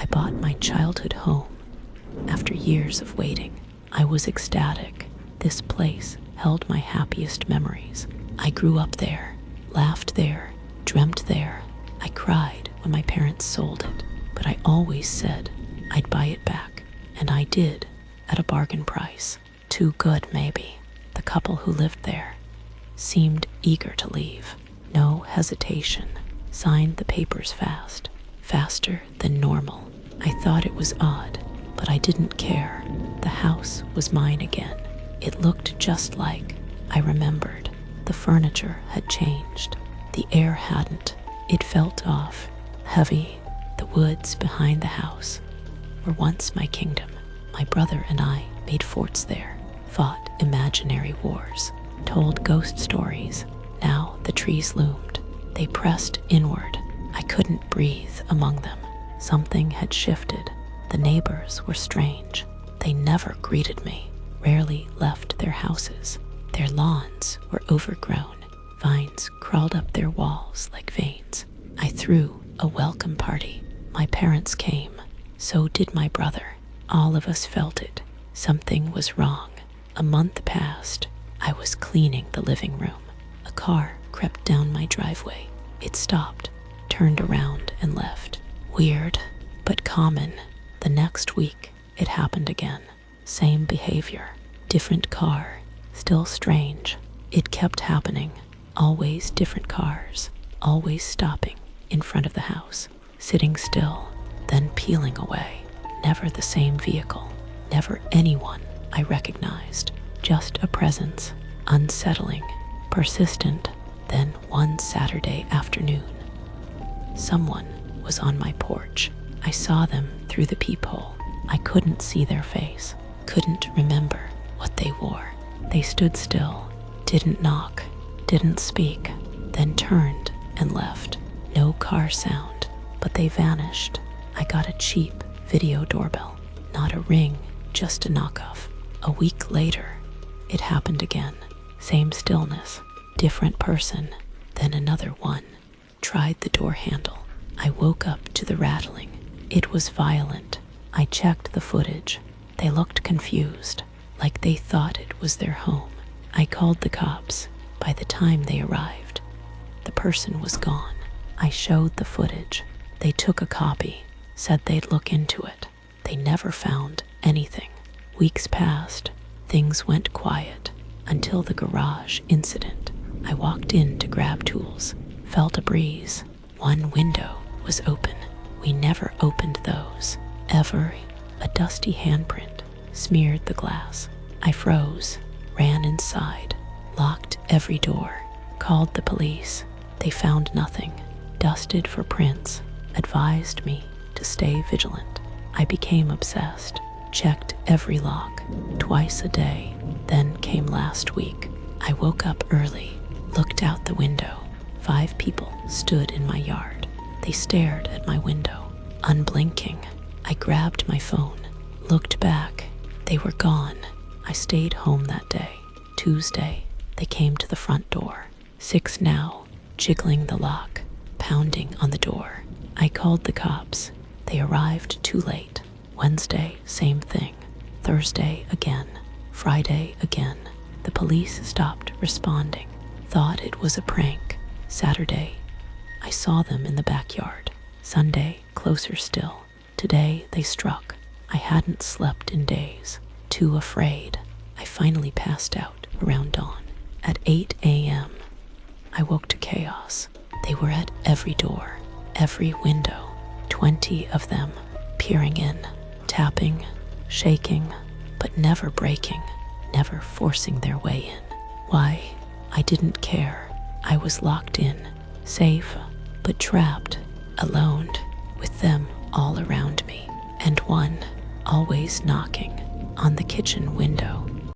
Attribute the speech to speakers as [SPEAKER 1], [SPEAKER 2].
[SPEAKER 1] I bought my childhood home. After years of waiting, I was ecstatic. This place held my happiest memories. I grew up there, laughed there, dreamt there. I cried when my parents sold it, but I always said I'd buy it back, and I did, at a bargain price. Too good, maybe. The couple who lived there seemed eager to leave. No hesitation. Signed the papers fast, faster than normal. I thought it was odd, but I didn't care. The house was mine again. It looked just like I remembered. The furniture had changed. The air hadn't. It felt off, heavy. The woods behind the house were once my kingdom. My brother and I made forts there, fought imaginary wars, told ghost stories. Now the trees loomed. They pressed inward. I couldn't breathe among them. Something had shifted. The neighbors were strange. They never greeted me, rarely left their houses. Their lawns were overgrown. Vines crawled up their walls like veins. I threw a welcome party. My parents came. So did my brother. All of us felt it. Something was wrong. A month passed. I was cleaning the living room. A car crept down my driveway. It stopped, turned around, and left. Weird, but common. The next week, it happened again. Same behavior. Different car. Still strange. It kept happening. Always different cars. Always stopping in front of the house. Sitting still, then peeling away. Never the same vehicle. Never anyone I recognized. Just a presence. Unsettling. Persistent. Then one Saturday afternoon, someone was on my porch. I saw them through the peephole. I couldn't see their face, couldn't remember what they wore. They stood still, didn't knock, didn't speak, then turned and left. No car sound, but they vanished. I got a cheap video doorbell, not a ring, just a knockoff. A week later, it happened again. Same stillness. Different person, then another one. Tried the door handle. I woke up to the rattling. It was violent. I checked the footage. They looked confused, like they thought it was their home. I called the cops. By the time they arrived, the person was gone. I showed the footage. They took a copy, said they'd look into it. They never found anything. Weeks passed. Things went quiet until the garage incident. I walked in to grab tools, felt a breeze. One window was open. We never opened those, ever. A dusty handprint smeared the glass. I froze, ran inside, locked every door, called the police. They found nothing, dusted for prints, advised me to stay vigilant. I became obsessed, checked every lock, twice a day. Then came last week. I woke up early, looked out the window. 5 people stood in my yard. They stared at my window, unblinking. I grabbed my phone, looked back. They were gone. I stayed home that day. Tuesday, they came to the front door. 6 now, jiggling the lock, pounding on the door. I called the cops. They arrived too late. Wednesday, same thing. Thursday again. Friday again. The police stopped responding. Thought it was a prank. Saturday, I saw them in the backyard. Sunday, closer still. Today, they struck. I hadn't slept in days. Too afraid. I finally passed out around dawn. At 8 a.m., I woke to chaos. They were at every door, every window. 20 of them, peering in, tapping, shaking, but never breaking, never forcing their way in. Why? I didn't care. I was locked in, safe, but trapped, alone, with them all around me, and one always knocking on the kitchen window.